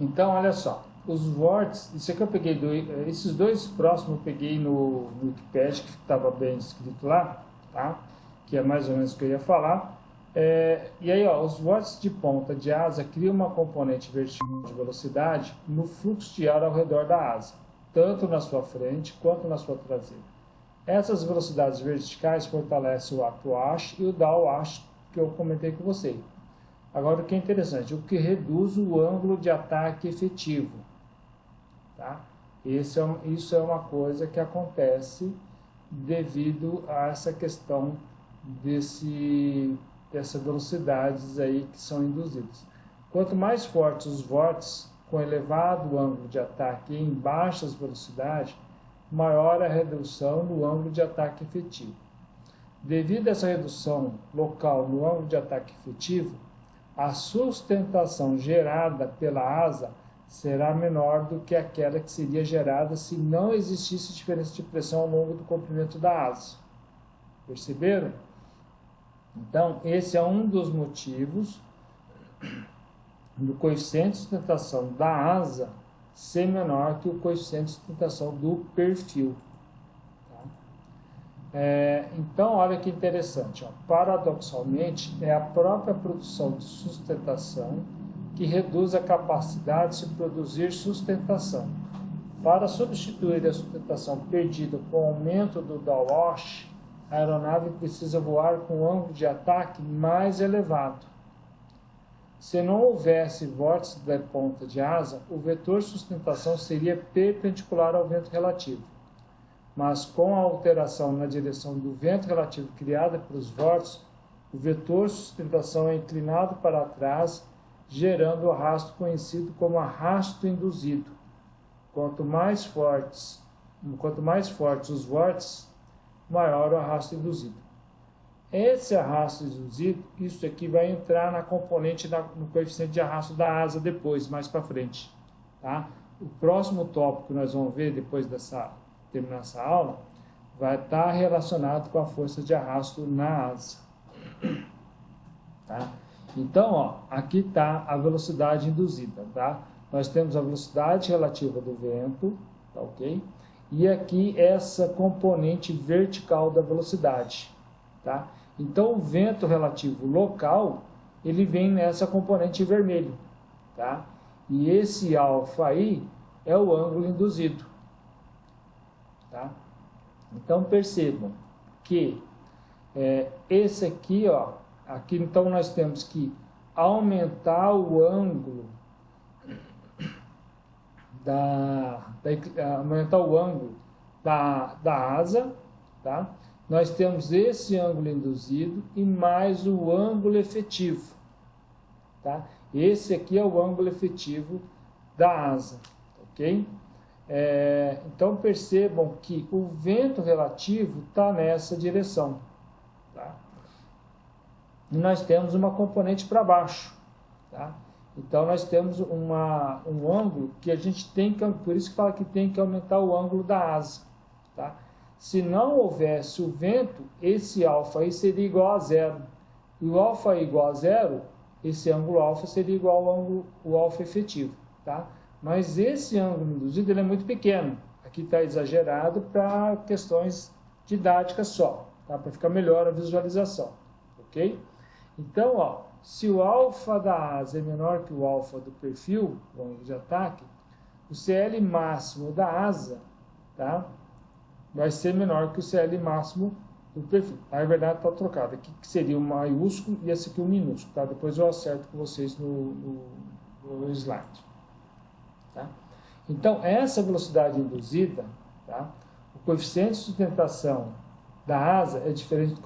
Então, olha só, os vórtices, isso aqui eu peguei, esses dois próximos eu peguei no Wikipedia, que estava bem escrito lá, tá? Que é mais ou menos o que eu ia falar. E aí, ó, os vórtices de ponta de asa criam uma componente vertical de velocidade no fluxo de ar ao redor da asa, tanto na sua frente quanto na sua traseira. Essas velocidades verticais fortalecem o ato wash e o downwash que eu comentei com você. Agora, o que é interessante, o que reduz o ângulo de ataque efetivo. Tá? Isso é uma coisa que acontece devido a essa questão dessas velocidades aí que são induzidas. Quanto mais fortes os vórtices com elevado ângulo de ataque em baixas velocidades, maior a redução no ângulo de ataque efetivo. Devido a essa redução local no ângulo de ataque efetivo, a sustentação gerada pela asa será menor do que aquela que seria gerada se não existisse diferença de pressão ao longo do comprimento da asa. Perceberam? Então, esse é um dos motivos do coeficiente de sustentação da asa ser menor que o coeficiente de sustentação do perfil. Então, olha que interessante, ó. Paradoxalmente, é a própria produção de sustentação que reduz a capacidade de se produzir sustentação. Para substituir a sustentação perdida com o aumento do downwash, a aeronave precisa voar com um ângulo de ataque mais elevado. Se não houvesse vórtice da ponta de asa, o vetor de sustentação seria perpendicular ao vento relativo. Mas com a alteração na direção do vento relativo criada pelos vórtices, o vetor de sustentação é inclinado para trás, gerando o arrasto conhecido como arrasto induzido. Quanto mais fortes os vórtices, maior o arrasto induzido. Esse arrasto induzido, isso aqui vai entrar na componente no coeficiente de arrasto da asa depois, mais para frente. Tá? O próximo tópico que nós vamos ver depois terminar essa aula, vai estar relacionado com a força de arrasto na asa. Tá? Então, ó, aqui está a velocidade induzida. Tá? Nós temos a velocidade relativa do vento, tá, ok? E aqui essa componente vertical da velocidade. Tá? Então, o vento relativo local, ele vem nessa componente vermelho. Tá? E esse alfa aí é o ângulo induzido. Tá? Então percebam que esse aqui, ó, aqui então nós temos que aumentar o ângulo da asa, tá? Nós temos esse ângulo induzido e mais o ângulo efetivo, tá? Esse aqui é o ângulo efetivo da asa, ok? Então percebam que o vento relativo está nessa direção. Tá? E nós temos uma componente para baixo. Tá? Então nós temos um ângulo que a gente tem que, por isso que fala que tem que aumentar o ângulo da asa. Tá? Se não houvesse o vento, esse alfa aí seria igual a zero. E o alfa aí igual a zero, esse ângulo alfa seria igual ao ângulo alfa efetivo. Tá? Mas esse ângulo induzido ele é muito pequeno. Aqui está exagerado para questões didáticas só, tá? Para ficar melhor a visualização, ok? Então, ó, se o alfa da asa é menor que o alfa do perfil, o ângulo de ataque, o CL máximo da asa, tá? Vai ser menor que o CL máximo do perfil. Na verdade está trocado. Aqui que seria o maiúsculo e esse aqui o minúsculo, tá? Depois eu acerto com vocês no slide. Tá? Então, essa velocidade induzida, tá? O coeficiente de sustentação da asa é diferente do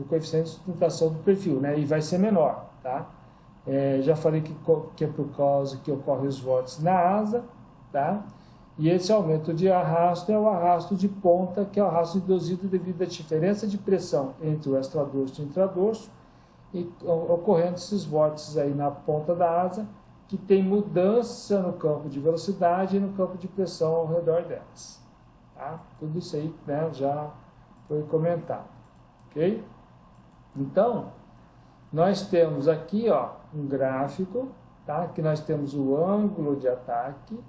coeficiente de sustentação do perfil, né? E vai ser menor. Tá? Já falei que é por causa que ocorre os vórtices na asa. Tá? E esse aumento de arrasto é o arrasto de ponta, que é o arrasto induzido devido à diferença de pressão entre o extradorso e o intradorso, e ocorrendo esses vórtices aí na ponta da asa, que tem mudança no campo de velocidade e no campo de pressão ao redor delas. Tá? Tudo isso aí, né, já foi comentado. Ok? Então, nós temos aqui, ó, um gráfico, tá? Que nós temos o ângulo de ataque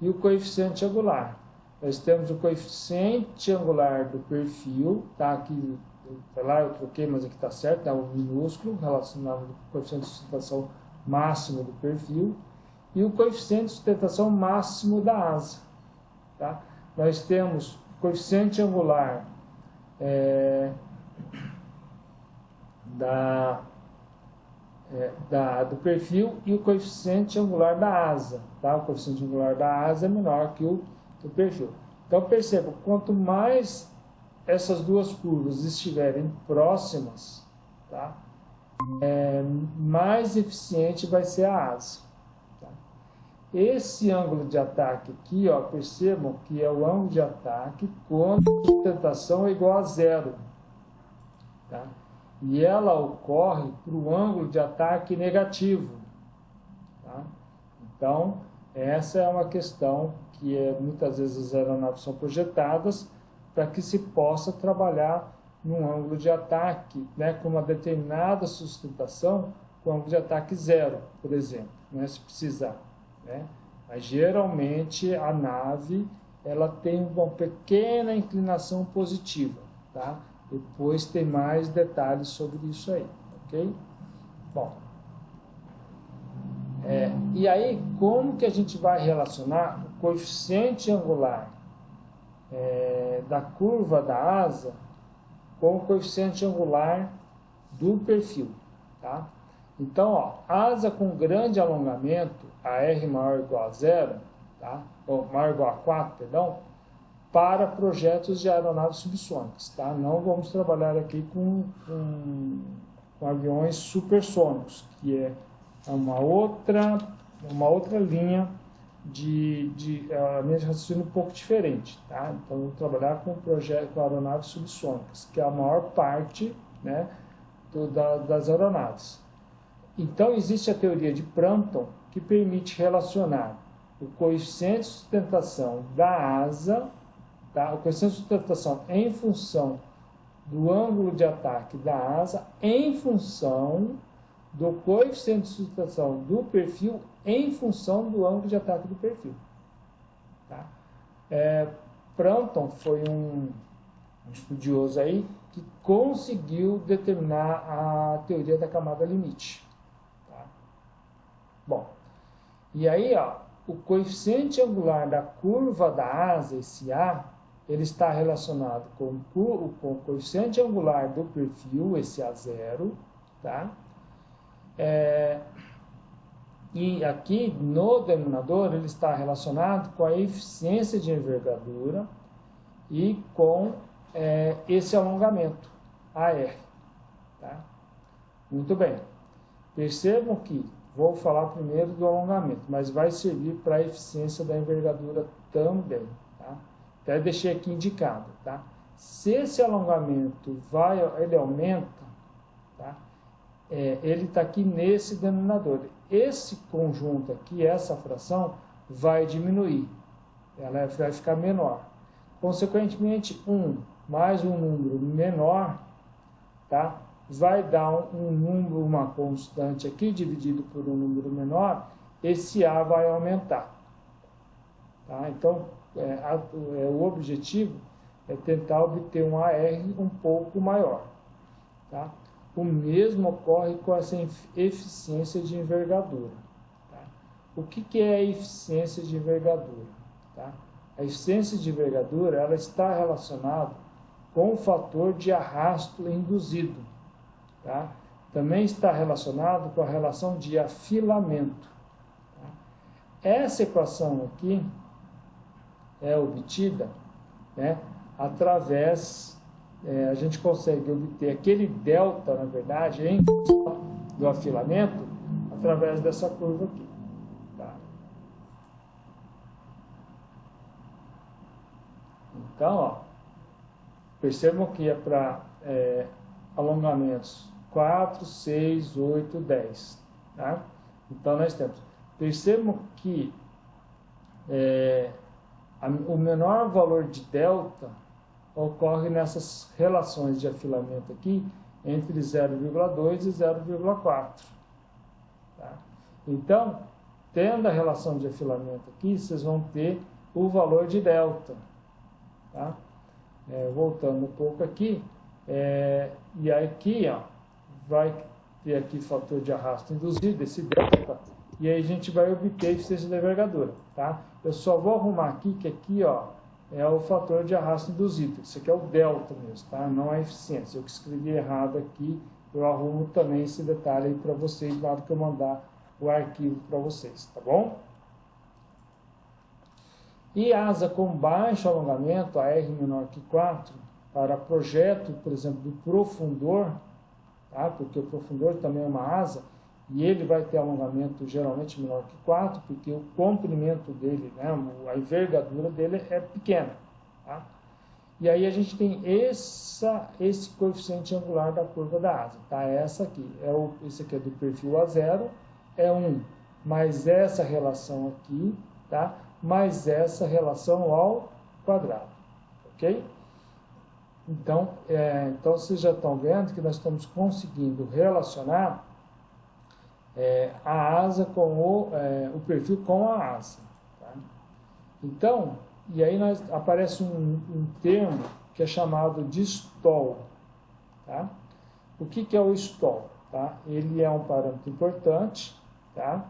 e o coeficiente angular. Nós temos o coeficiente angular do perfil, tá? Aqui, lá eu troquei, mas aqui está certo, tá? O minúsculo, relacionado com o coeficiente de sustentação máximo do perfil, e o coeficiente de sustentação máximo da asa, tá? Nós temos o coeficiente angular do perfil e o coeficiente angular da asa, tá? O coeficiente angular da asa é menor que o do perfil. Então perceba, quanto mais essas duas curvas estiverem próximas, tá? Mais eficiente vai ser a asa. Tá? Esse ângulo de ataque aqui, ó, percebam que é o ângulo de ataque quando a sustentação é igual a zero. Tá? E ela ocorre para o ângulo de ataque negativo. Tá? Então, essa é uma questão que muitas vezes as aeronaves são projetadas para que se possa trabalhar num ângulo de ataque, né, com uma determinada sustentação, com ângulo de ataque zero, por exemplo, né, se precisar. Né? Mas geralmente a nave ela tem uma pequena inclinação positiva. Tá? Depois tem mais detalhes sobre isso aí, ok? Bom, e aí como que a gente vai relacionar o coeficiente angular da curva da asa com o coeficiente angular do perfil, tá? Então, ó, asa com grande alongamento, a R maior ou igual a zero, tá? Ou maior ou igual a 4, perdão, para projetos de aeronaves subsônicas, tá? Não vamos trabalhar aqui com aviões supersônicos, que é uma outra linha de linha de raciocínio um pouco diferente, tá? Então, vamos trabalhar com aeronaves subsônicas, que é a maior parte, né, das aeronaves. Então, existe a teoria de Prampton, que permite relacionar o coeficiente de sustentação da asa, tá? O coeficiente de sustentação em função do ângulo de ataque da asa, em função do coeficiente de sustentação do perfil, em função do ângulo de ataque do perfil. Tá? Prampton foi um estudioso aí que conseguiu determinar a teoria da camada limite. Tá? Bom, e aí, ó, o coeficiente angular da curva da asa, esse A, ele está relacionado com o coeficiente angular do perfil, esse A0, tá? E aqui no denominador ele está relacionado com a eficiência de envergadura e com esse alongamento, AR. Tá? Muito bem. Percebam que vou falar primeiro do alongamento, mas vai servir para a eficiência da envergadura também. Tá? Até deixei aqui indicado. Tá? Se esse alongamento ele aumenta, tá? Ele está aqui nesse denominador. Esse conjunto aqui, essa fração, vai diminuir. Ela vai ficar menor. Consequentemente, 1 mais um número menor, tá? Vai dar um número, uma constante aqui, dividido por um número menor, esse A vai aumentar. Tá? Então, o objetivo é tentar obter um AR um pouco maior. Tá? O mesmo ocorre com essa eficiência de envergadura. Tá? O que é a eficiência de envergadura? Tá? A eficiência de envergadura ela está relacionada com o fator de arrasto induzido. Tá? Também está relacionado com a relação de afilamento. Tá? Essa equação aqui é obtida, né, através... a gente consegue obter aquele delta, na verdade, em função do afilamento, através dessa curva aqui. Tá? Então, ó, percebam que é para alongamentos 4, 6, 8, 10. Tá? Então, nós temos. Percebam que o menor valor de delta ocorre nessas relações de afilamento aqui entre 0,2 e 0,4. Tá? Então, tendo a relação de afilamento aqui, vocês vão ter o valor de delta. Tá? Voltando um pouco aqui, e aqui ó, vai ter aqui fator de arrasto induzido, esse delta, e aí a gente vai obter a eficiência da envergadura. Tá? Eu só vou arrumar aqui, que aqui ó, é o fator de arrasto induzido, isso aqui é o delta mesmo, tá? Não é a eficiência. Eu que escrevi errado aqui, eu arrumo também esse detalhe aí para vocês na hora que eu mandar o arquivo para vocês, tá bom? E asa com baixo alongamento, a R menor que 4, para projeto, por exemplo, do profundor, tá? Porque o profundor também é uma asa, e ele vai ter alongamento geralmente menor que 4, porque o comprimento dele, né, a envergadura dele é pequena. Tá? E aí a gente tem esse coeficiente angular da curva da asa. Tá? Essa aqui, esse aqui é do perfil A0, é 1, mais essa relação aqui, tá? Mais essa relação ao quadrado. Ok? Então vocês já estão vendo que nós estamos conseguindo relacionar a asa com o perfil com a asa. Tá? Então, e aí aparece um termo que é chamado de stall. Tá? O que é o stall? Tá? Ele é um parâmetro importante, tá?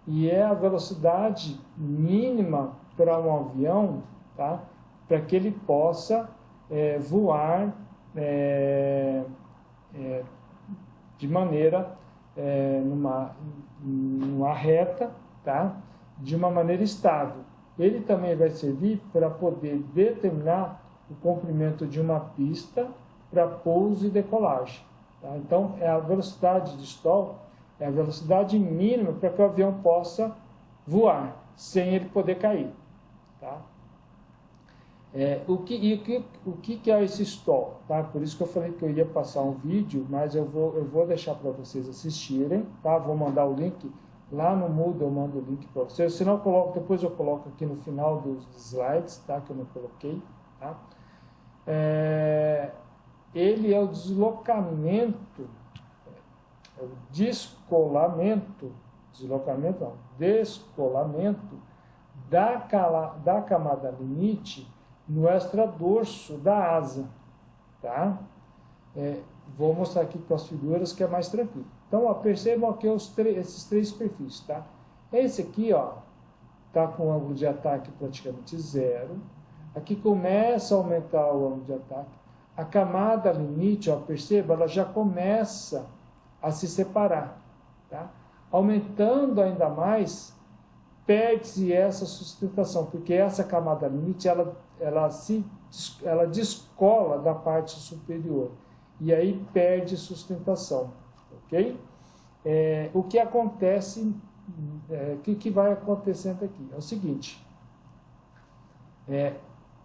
E é a velocidade mínima para um avião, tá? Para que ele possa voar de maneira numa reta, tá? De uma maneira estável. Ele também vai servir para poder determinar o comprimento de uma pista para pouso e decolagem. Tá? Então, a velocidade de stall é a velocidade mínima para que o avião possa voar, sem ele poder cair. Tá? O que é esse stall? Tá? Por isso que eu falei que eu ia passar um vídeo, mas eu vou deixar para vocês assistirem. Tá? Vou mandar o link lá no Moodle, eu mando o link para vocês. Se não, depois eu coloco aqui no final dos slides, tá? Que eu não coloquei. Tá? Ele é o deslocamento, descolamento da camada limite no extradorso da asa, tá? Vou mostrar aqui com as figuras que é mais tranquilo. Então, ó, percebam aqui esses três perfis, tá? Esse aqui, ó, tá com o ângulo de ataque praticamente zero. Aqui começa a aumentar o ângulo de ataque. A camada limite, ó, perceba, ela já começa a se separar, tá? Aumentando ainda mais, perde-se essa sustentação, porque essa camada limite, ela descola da parte superior, e aí perde sustentação, ok? O que acontece, o que vai acontecendo aqui? É o seguinte,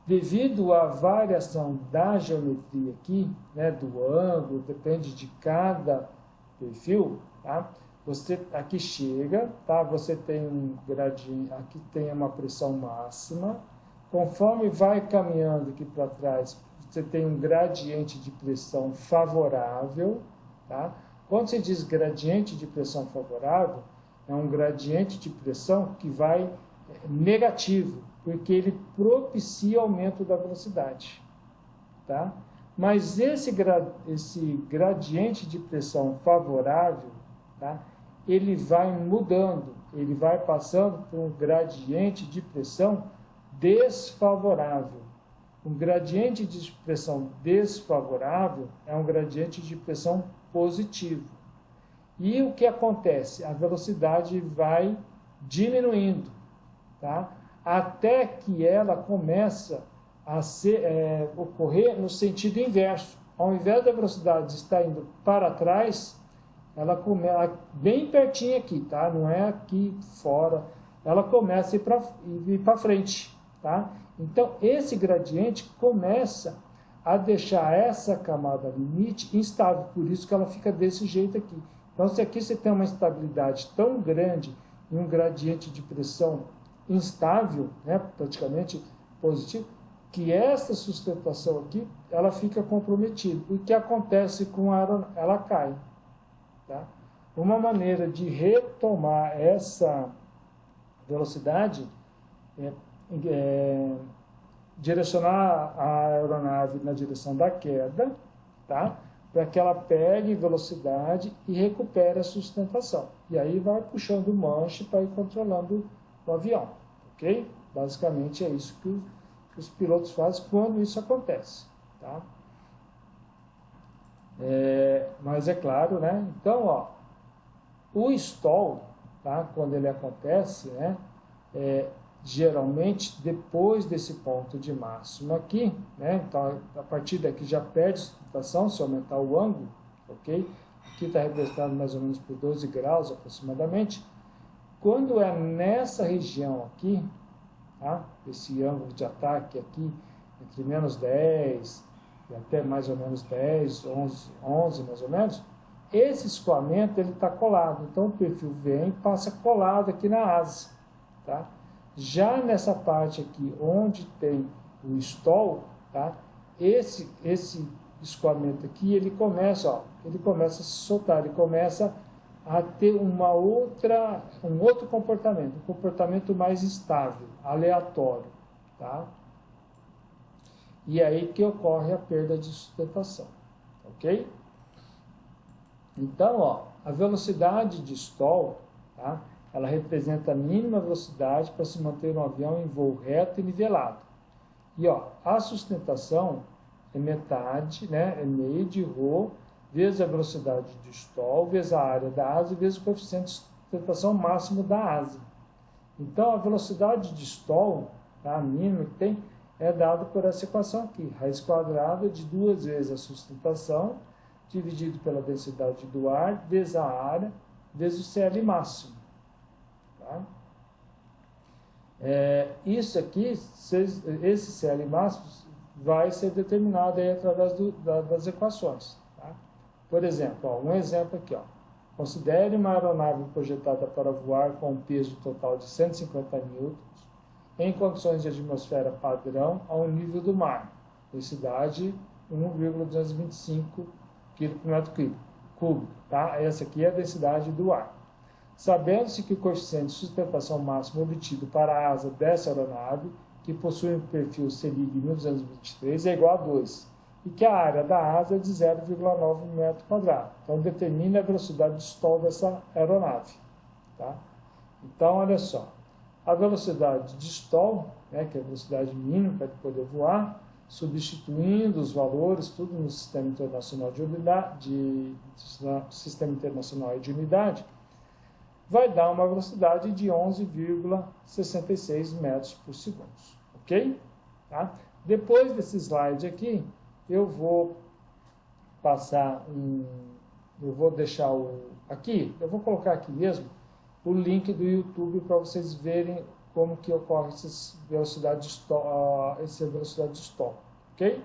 devido à variação da geometria aqui, né, do ângulo, depende de cada perfil, tá? Você aqui chega, tá? Você tem um gradiente, aqui tem uma pressão máxima. Conforme vai caminhando aqui para trás, você tem um gradiente de pressão favorável, tá? Quando se diz gradiente de pressão favorável, é um gradiente de pressão que vai negativo, porque ele propicia aumento da velocidade, tá? Mas esse gradiente de pressão favorável, tá? Ele vai mudando, ele vai passando por um gradiente de pressão desfavorável. Um gradiente de pressão desfavorável é um gradiente de pressão positivo. E o que acontece? A velocidade vai diminuindo, tá? Até que ela começa a ocorrer no sentido inverso. Ao invés da velocidade estar indo para trás, ela começa bem pertinho aqui, tá? Não é aqui fora. Ela começa a ir para frente, tá? Então, esse gradiente começa a deixar essa camada limite instável, por isso que ela fica desse jeito aqui. Então, se aqui você tem uma instabilidade tão grande e um gradiente de pressão instável, né, praticamente positivo, que essa sustentação aqui, ela fica comprometida. O que acontece com a aeronave? Ela cai. Tá? Uma maneira de retomar essa velocidade é direcionar a aeronave na direção da queda, tá? Para que ela pegue velocidade e recupere a sustentação. E aí vai puxando o manche para ir controlando o avião, ok? Basicamente é isso que os pilotos fazem quando isso acontece, tá? Mas é claro, né? Então, ó, o stall, tá? Quando ele acontece, né? Geralmente depois desse ponto de máximo aqui, né? Então, a partir daqui já perde sustentação se aumentar o ângulo, ok? Aqui está representado mais ou menos por 12 graus aproximadamente. Quando é nessa região aqui, tá? Esse ângulo de ataque aqui, entre menos 10 e até mais ou menos 10, 11 mais ou menos, esse escoamento ele está colado. Então o perfil vem e passa colado aqui na asa, tá? Já nessa parte aqui, onde tem o stall, tá? Esse escoamento aqui, ele começa a se soltar, ele começa a ter um outro comportamento, um comportamento mais estável, aleatório, tá? E aí que ocorre a perda de sustentação, ok? Então, ó, a velocidade de stall, tá? Ela representa a mínima velocidade para se manter um avião em voo reto e nivelado. E ó, a sustentação é metade, né? É meio de ρ vezes a velocidade de stall, vezes a área da asa, vezes o coeficiente de sustentação máximo da asa. Então, a velocidade de stall, tá? A mínima que tem, é dada por essa equação aqui. Raiz quadrada de 2 vezes a sustentação, dividido pela densidade do ar, vezes a área, vezes o CL máximo. Tá? Isso aqui, esse CL máximo vai ser determinado aí através das equações. Tá? Por exemplo, ó, um exemplo aqui. Ó. Considere uma aeronave projetada para voar com um peso total de 150 newtons em condições de atmosfera padrão ao nível do mar. Densidade 1,225 kg por metro cúbico. Tá? Essa aqui é a densidade do ar. Sabendo-se que o coeficiente de sustentação máximo obtido para a asa dessa aeronave, que possui um perfil CELIG 1223, é igual a 2, e que a área da asa é de 0,9 metro quadrado. Então, determine a velocidade de stall dessa aeronave. Tá? Então, olha só, a velocidade de stall, né, que é a velocidade mínima para poder voar, substituindo os valores, tudo no Sistema Internacional de Unidade, vai dar uma velocidade de 11,66 metros por segundo, ok? Tá? Depois desse slide aqui, eu vou passar eu vou deixar eu vou colocar aqui mesmo o link do YouTube para vocês verem como que ocorre essa velocidade de stall, ok?